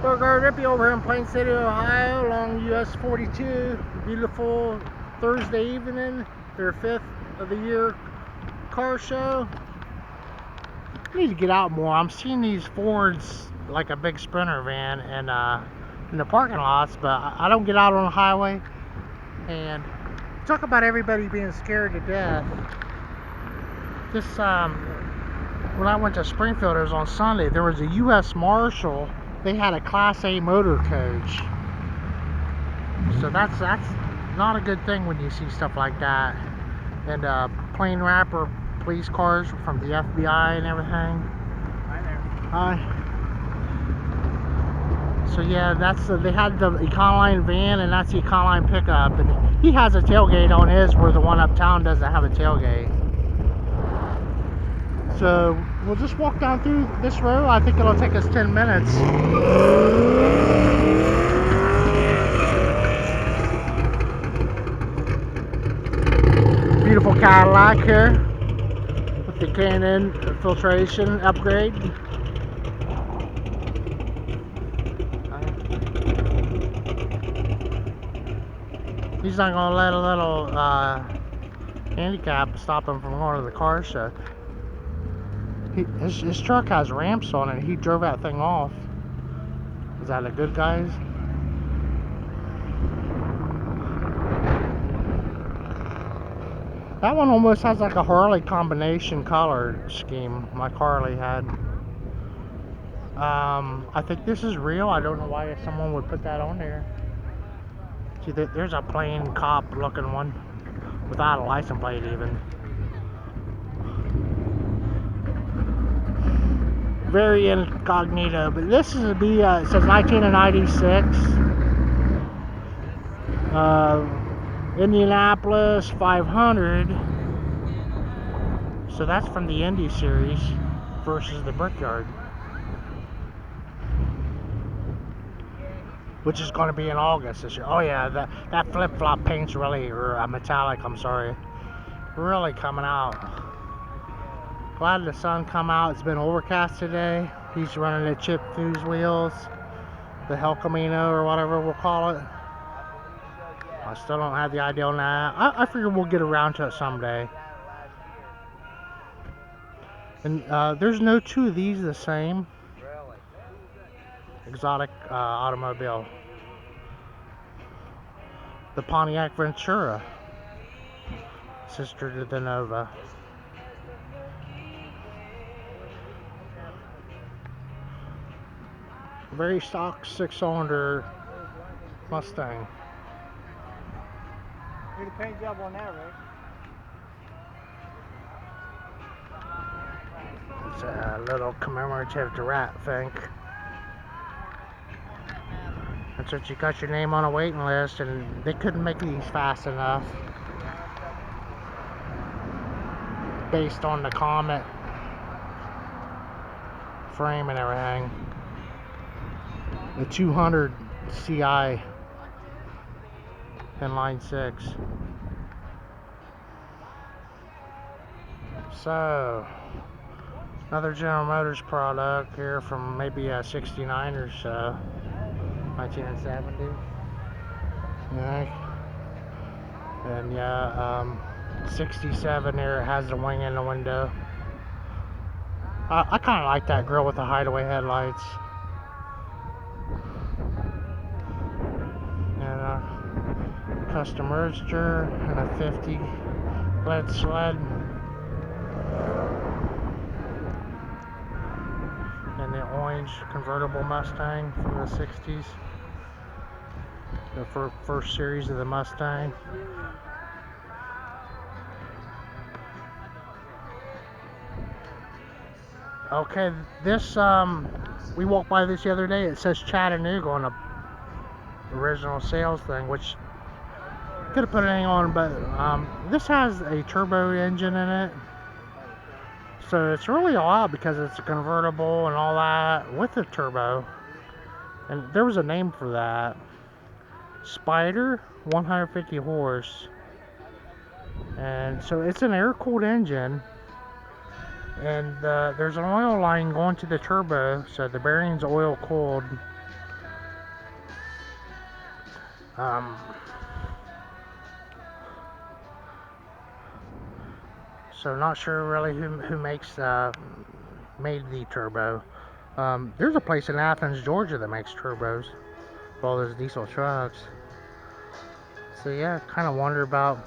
Rippy over here in Plain City, Ohio, along US 42. Beautiful Thursday evening, their 5th of the year car show. I need to get out more. I'm seeing these Fords like a big Sprinter van and in the parking lots, but I don't get out on the highway. And talk about everybody being scared to death. This when I went to Springfield, it was on Sunday. There was a U.S. Marshal. They had a Class A motor coach. So that's not a good thing when you see stuff like that. And plain wrapper police cars from the FBI and everything. Hi there. Hi. So yeah, they had the Econoline van, and that's the Econoline pickup. And he has a tailgate on his, where the one uptown doesn't have a tailgate. So we'll just walk down through this road. I think it'll take us 10 minutes. Beautiful Cadillac here with the Canon filtration upgrade. He's not gonna let a little handicap stop him from going to the car show. His truck has ramps on it. He drove that thing off. Is that a good guys? That one almost has like a Harley combination color scheme like Harley had. I think this is real. I don't know why someone would put that on there. See, there's a plain cop looking one without a license plate even. Very incognito, but this is it says 1996. Indianapolis 500. So that's from the Indy series versus the Brickyard, which is going to be in August this year. Oh yeah, that flip-flop paint's really, or metallic, I'm sorry, really coming out. Glad the sun come out. It's been overcast today. He's running the chip fuse wheels, the El Camino or whatever we'll call it. I still don't have the idea on that. I figure we'll get around to it someday. And there's no two of these the same. Exotic automobile. The Pontiac Ventura, sister to the Nova. Very stock 6-cylinder Mustang. Need a paint job on that, Rick. It's a little commemorative to Rat Fink. That's what you got your name on a waiting list, and they couldn't make these fast enough based on the Comet frame and everything. The 200 CI in line 6. So another General Motors product here from maybe a 69 or so, 1970. Yeah. And yeah, 67 there, it has the wing in the window. I kind of like that grill with the hideaway headlights. And a custom roadster and a 50 lead sled. And the orange convertible Mustang from the 60s. The first series of the Mustang. Okay, this we walked by this the other day. It says Chattanooga on the original sales thing, which could have put anything on, but this has a turbo engine in it, so it's really odd because it's a convertible and all that with a turbo, and there was a name for that. Spider, 150 horse, and so it's an air-cooled engine. And there's an oil line going to the turbo, so the bearing's oil cooled. So not sure really who made the turbo. There's a place in Athens, Georgia that makes turbos for all those diesel trucks. So yeah, kind of wonder about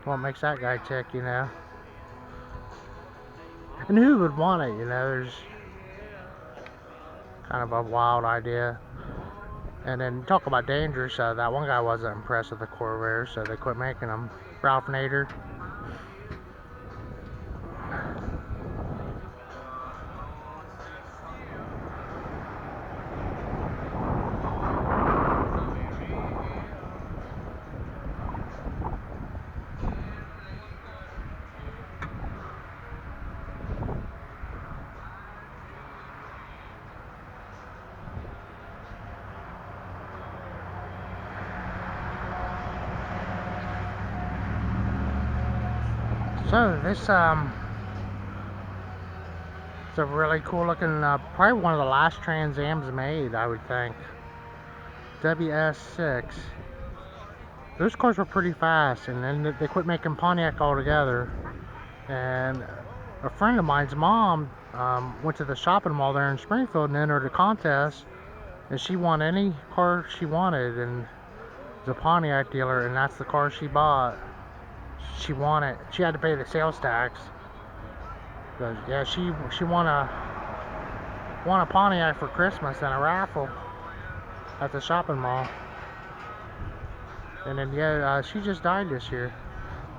what makes that guy tick, you know. And who would want it, you know? There's kind of a wild idea. And then talk about dangerous. That one guy wasn't impressed with the Corvair, so they quit making them. Ralph Nader. So this it's a really cool looking, probably one of the last Trans Ams made, I would think. WS6. Those cars were pretty fast, and then they quit making Pontiac altogether. And a friend of mine's mom went to the shopping mall there in Springfield and entered a contest, and she won any car she wanted, and the Pontiac dealer, and that's the car she bought. She won it. She had to pay the sales tax. But yeah, she won a Pontiac for Christmas in a raffle at the shopping mall. And then yeah, she just died this year.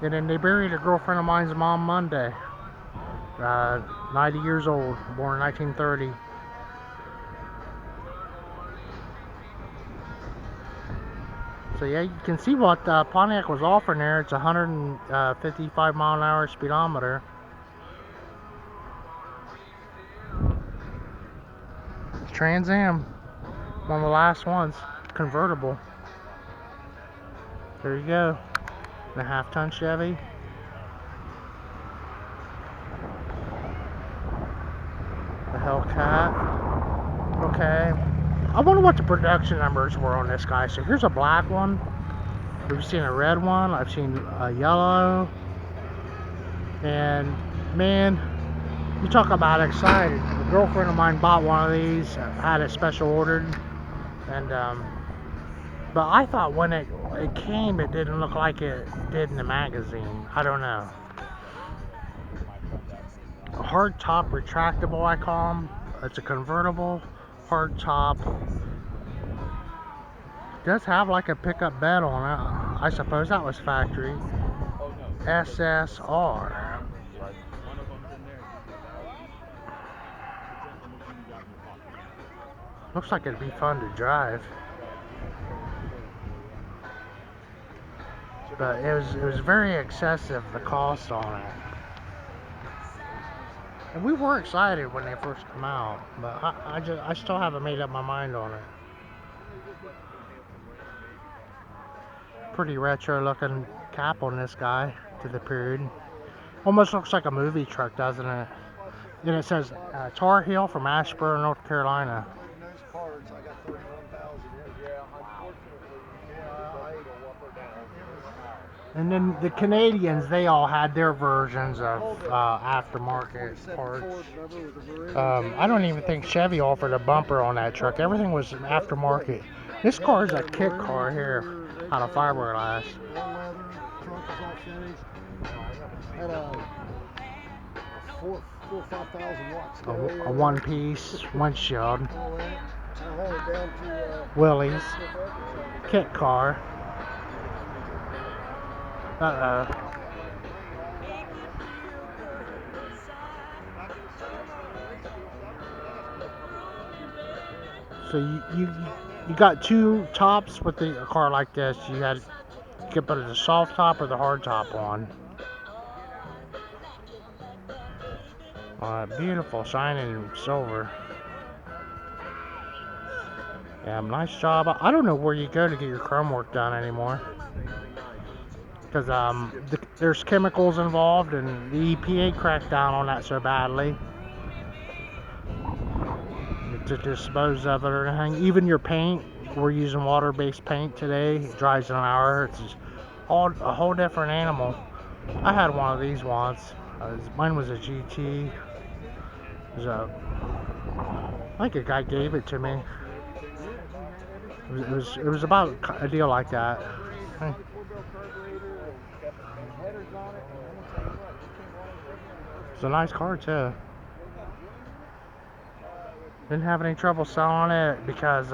And then they buried a girlfriend of mine's mom Monday. 90 years old, born in 1930. So yeah, you can see what Pontiac was offering there. It's 155 mile an hour speedometer. Trans Am, one of the last ones, convertible. There you go, and a half-ton Chevy. The Hellcat. Okay, I wonder what the production numbers were on this guy. So here's a black one. We've seen a red one. I've seen a yellow. And man, you talk about excited. A girlfriend of mine bought one of these, had it special ordered, and but I thought when it came, it didn't look like it did in the magazine. I don't know. A hard top retractable, I call them. It's a convertible hard top. It does have like a pickup bed on it. I suppose that was factory. SSR. Looks like it'd be fun to drive. But it was very excessive, the cost on it. And we were excited when they first come out, but I still haven't made up my mind on it. Pretty retro looking cap on this guy to the period. Almost looks like a movie truck, doesn't it? And it says Tar Heel from Ashburn, North Carolina. And then the Canadians, they all had their versions of aftermarket parts. I don't even think Chevy offered a bumper on that truck. Everything was aftermarket. This car is a kit car here, out of fiberglass. Had a 5,000 watts. A one-piece windshield. Willie's kit car. So you got two tops with a car like this. You could put the soft top or the hard top on. Beautiful, shining silver. Yeah, nice job. I don't know where you go to get your chrome work done anymore, because there's chemicals involved, and the EPA cracked down on that so badly. The to dispose of it or anything. Even your paint, we're using water-based paint today. It dries in an hour. It's just a whole different animal. I had one of these once. Mine was a GT. It was I think a guy gave it to me. It was about a deal like that. It's a nice car too. Didn't have any trouble selling it because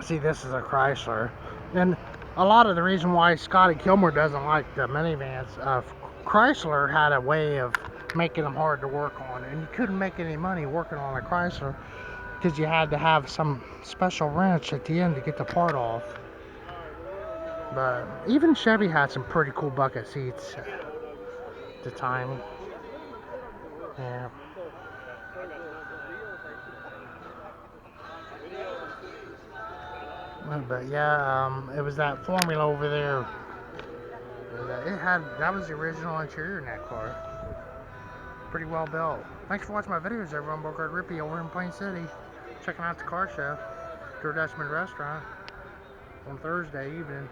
see, this is a Chrysler, and a lot of the reason why Scotty Kilmer doesn't like the minivans, Chrysler had a way of making them hard to work on, and you couldn't make any money working on a Chrysler because you had to have some special wrench at the end to get the part off. But even Chevy had some pretty cool bucket seats at the time. Yeah. But yeah, it was that formula over there. That was the original interior in that car. Pretty well built. Thanks for watching my videos, everyone. Bogart Rippy over in Plain City. Checking out the car show. DerDutchmans restaurant on Thursday evening.